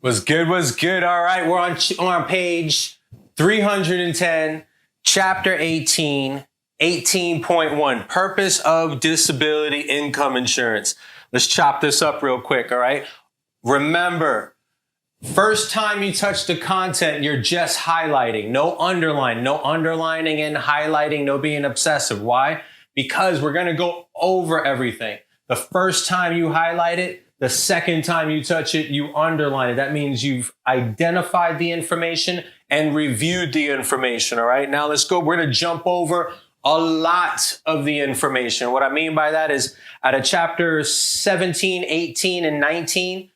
Was good, was good. All right, we're on page 310, chapter 18, 18.1, purpose of disability income insurance. Let's chop this up real quick, all right? Remember, first time you touch the content, you're just highlighting, no underlining and highlighting, no being obsessive. Why? Because we're gonna go over everything. The first time you highlight it, the second time you touch it, you underline it. That means you've identified the information and reviewed the information, all right? Now let's go. We're going to jump over a lot of the information. What I mean by that is out of chapter 17, 18, and 19,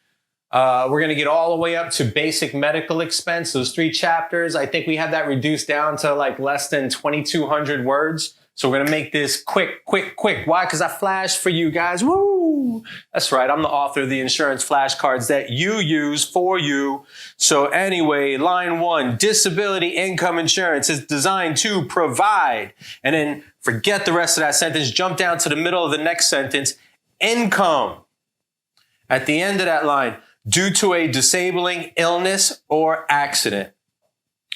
we're going to get all the way up to basic medical expense. Those 3 chapters, I think we have that reduced down to like less than 2,200 words. So we're going to make this quick. Why? Because I flashed for you guys. Woo! That's right. I'm the author of the insurance flashcards that you use for you. So anyway, line 1, disability income insurance is designed to provide. And then forget the rest of that sentence. Jump down to the middle of the next sentence. Income. At the end of that line, due to a disabling illness or accident.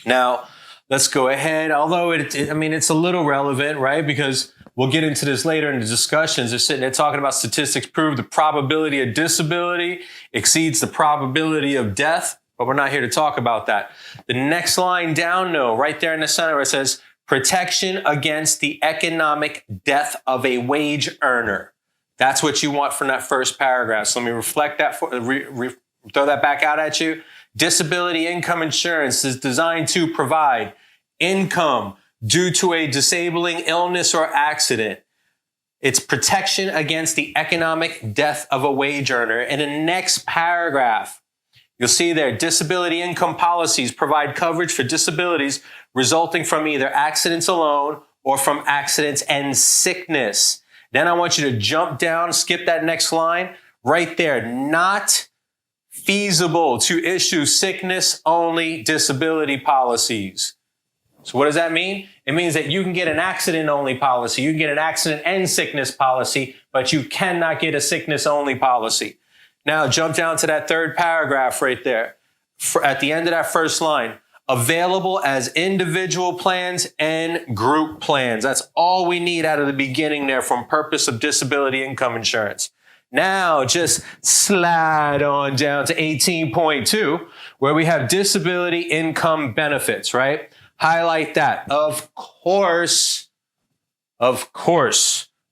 Now, let's go ahead, although it's a little relevant, right? Because we'll get into this later in the discussions. They're sitting there talking about statistics prove the probability of disability exceeds the probability of death, but we're not here to talk about that. The next line down, though, right there in the center, it says protection against the economic death of a wage earner. That's what you want from that first paragraph. So let me reflect that, throw that back out at you. Disability income insurance is designed to provide income due to a disabling illness or accident. It's protection against the economic death of a wage earner. In the next paragraph, you'll see there, disability income policies provide coverage for disabilities resulting from either accidents alone or from accidents and sickness. Then I want you to jump down, skip that next line right there. Not feasible to issue sickness-only disability policies. So what does that mean? It means that you can get an accident-only policy. You can get an accident and sickness policy, but you cannot get a sickness-only policy. Now jump down to that third paragraph right there. At the end of that first line, available as individual plans and group plans. That's all we need out of the beginning there from purpose of disability income insurance. Now, just slide on down to 18.2, where we have disability income benefits, right? Highlight that. Of course,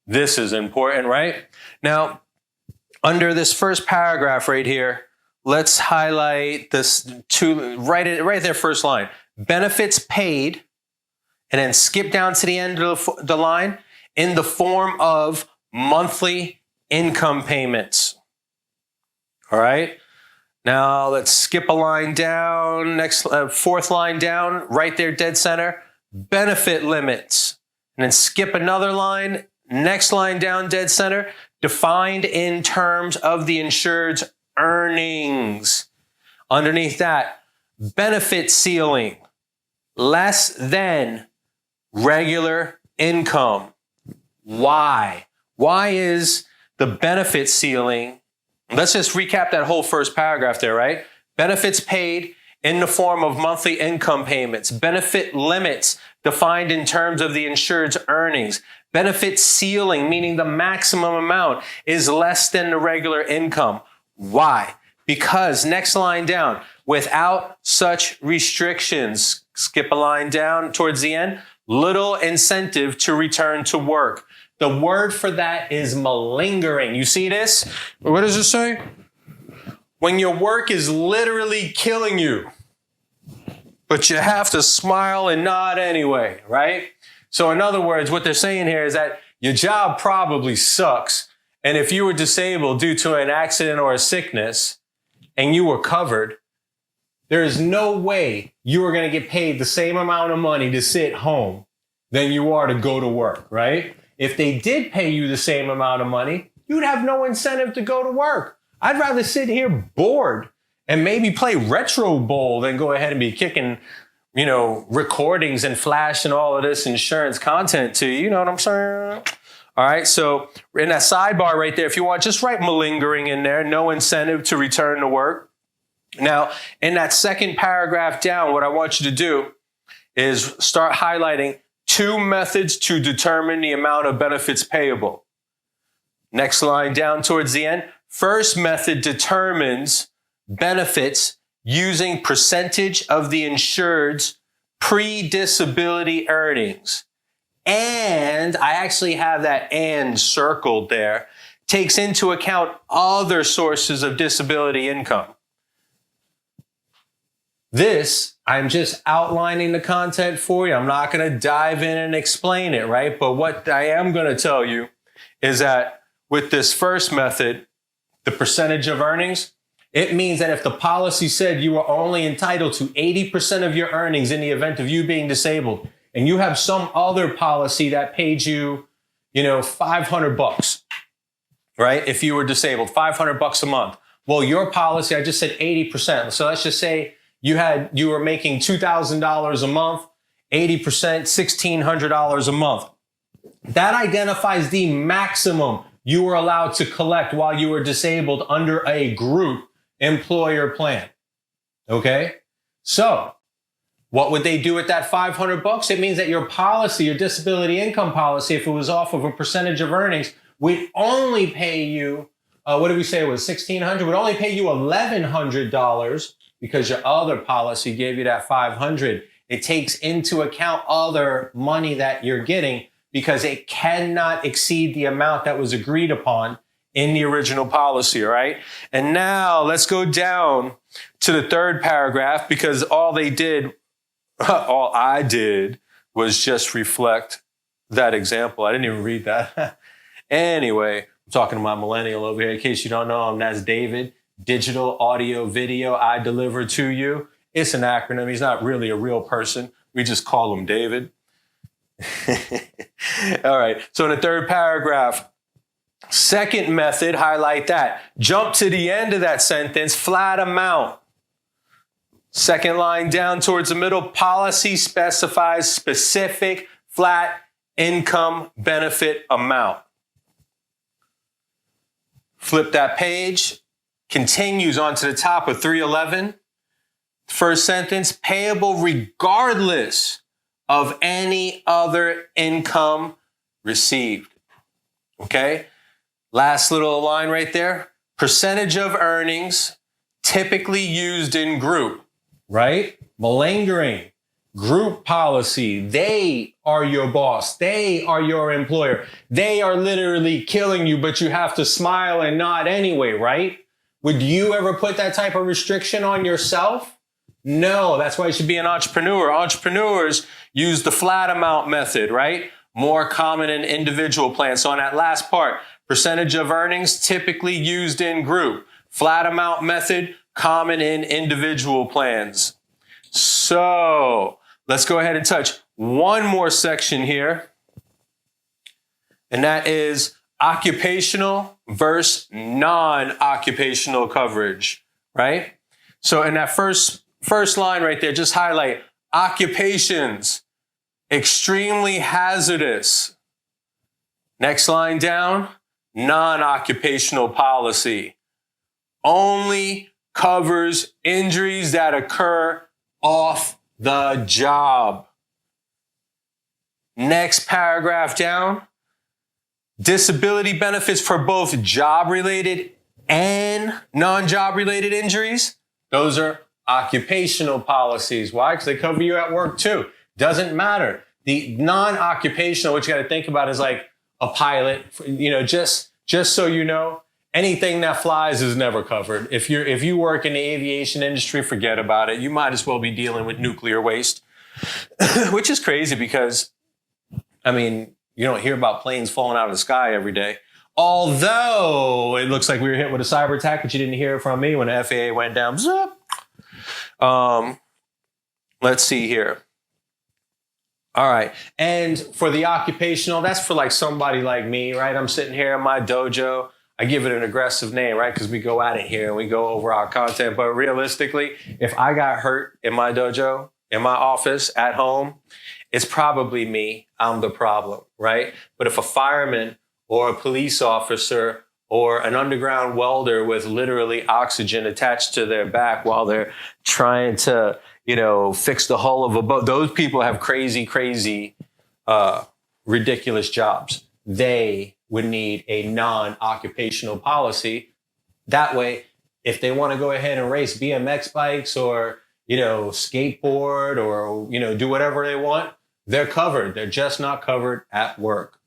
this is important, right? Now, under this first paragraph right here, let's highlight this right there, first line. Benefits paid, and then skip down to the end of the line in the form of monthly income payments. All right. Now let's skip a line down. Next, fourth line down, right there, dead center. Benefit limits. And then skip another line. Next line down, dead center. Defined in terms of the insured's earnings. Underneath that, benefit ceiling. Less than regular income. Why? Why is the benefit ceiling? Let's just recap that whole first paragraph there, right? Benefits paid in the form of monthly income payments. Benefit limits defined in terms of the insured's earnings. Benefit ceiling, meaning the maximum amount is less than the regular income. Why? Because, next line down, without such restrictions, skip a line down towards the end, little incentive to return to work. The word for that is malingering. You see this? What does it say? When your work is literally killing you, but you have to smile and nod anyway, right? So in other words, what they're saying here is that your job probably sucks. And if you were disabled due to an accident or a sickness and you were covered, there is no way you are going to get paid the same amount of money to sit home than you are to go to work, right? If they did pay you the same amount of money, you'd have no incentive to go to work. I'd rather sit here bored and maybe play Retro Bowl than go ahead and be kicking, recordings and flash and all of this insurance content to you. You know what I'm saying? All right. So in that sidebar right there, if you want, just write malingering in there. No incentive to return to work. Now, in that second paragraph down, what I want you to do is start highlighting 2 methods to determine the amount of benefits payable. Next line down towards the end. First method determines benefits using percentage of the insured's pre-disability earnings. And I actually have that and circled there. Takes into account other sources of disability income. This, I'm just outlining the content for you. I'm not going to dive in and explain it, right? But what I am going to tell you is that with this first method, the percentage of earnings, it means that if the policy said you are only entitled to 80% of your earnings in the event of you being disabled, and you have some other policy that paid you, $500, right? If you were disabled, $500 a month. Well, your policy, I just said 80%. So let's just say you were making $2,000 a month, 80%, $1,600 a month. That identifies the maximum you were allowed to collect while you were disabled under a group employer plan. Okay? So what would they do with that $500? It means that your policy, your disability income policy, if it was off of a percentage of earnings, would only pay you, what did we say it was, $1,600? Would only pay you $1,100 because your other policy gave you that $500. It takes into account other money that you're getting because it cannot exceed the amount that was agreed upon in the original policy, all right? And now let's go down to the third paragraph because all I did was just reflect that example. I didn't even read that. Anyway, I'm talking to my millennial over here. In case you don't know him, that's David. Digital, audio, video, I deliver to you. It's an acronym. He's not really a real person. We just call him David. All right. So in the third paragraph, second method, highlight that. Jump to the end of that sentence, flat amount. Second line down towards the middle, policy specifies specific flat income benefit amount. Flip that page, continues on to the top of 311. First sentence, payable regardless of any other income received. Okay? Last little line right there. Percentage of earnings typically used in group, right? Malingering, group policy. They are your boss. They are your employer. They are literally killing you, but you have to smile and nod anyway, right? Would you ever put that type of restriction on yourself? No, that's why you should be an entrepreneur. Entrepreneurs use the flat amount method, right? More common in individual plans. So on that last part, percentage of earnings typically used in group. Flat amount method, common in individual plans. So let's go ahead and touch one more section here. And that is occupational versus non-occupational coverage, right? So in that first line right there, just highlight occupations, extremely hazardous. Next line down, non-occupational policy. Only covers injuries that occur off the job. Next paragraph down, disability benefits for both job-related and non-job-related injuries. Those are occupational policies. Why? Because they cover you at work too. Doesn't matter. The non-occupational, what you got to think about is like a pilot, just so you know, anything that flies is never covered. If you work in the aviation industry, forget about it. You might as well be dealing with nuclear waste, which is crazy because, you don't hear about planes falling out of the sky every day. Although it looks like we were hit with a cyber attack, but you didn't hear it from me when the FAA went down. Let's see here. All right. And for the occupational, that's for like somebody like me, right? I'm sitting here in my dojo. I give it an aggressive name, right? Because we go at it here and we go over our content. But realistically, if I got hurt in my dojo, in my office, at home, it's probably me. I'm the problem, right? But if a fireman or a police officer or an underground welder with literally oxygen attached to their back while they're trying to, fix the hull of a boat. Those people have crazy, ridiculous jobs. They would need a non-occupational policy. That way, if they want to go ahead and race BMX bikes or, skateboard or, do whatever they want, they're covered. They're just not covered at work.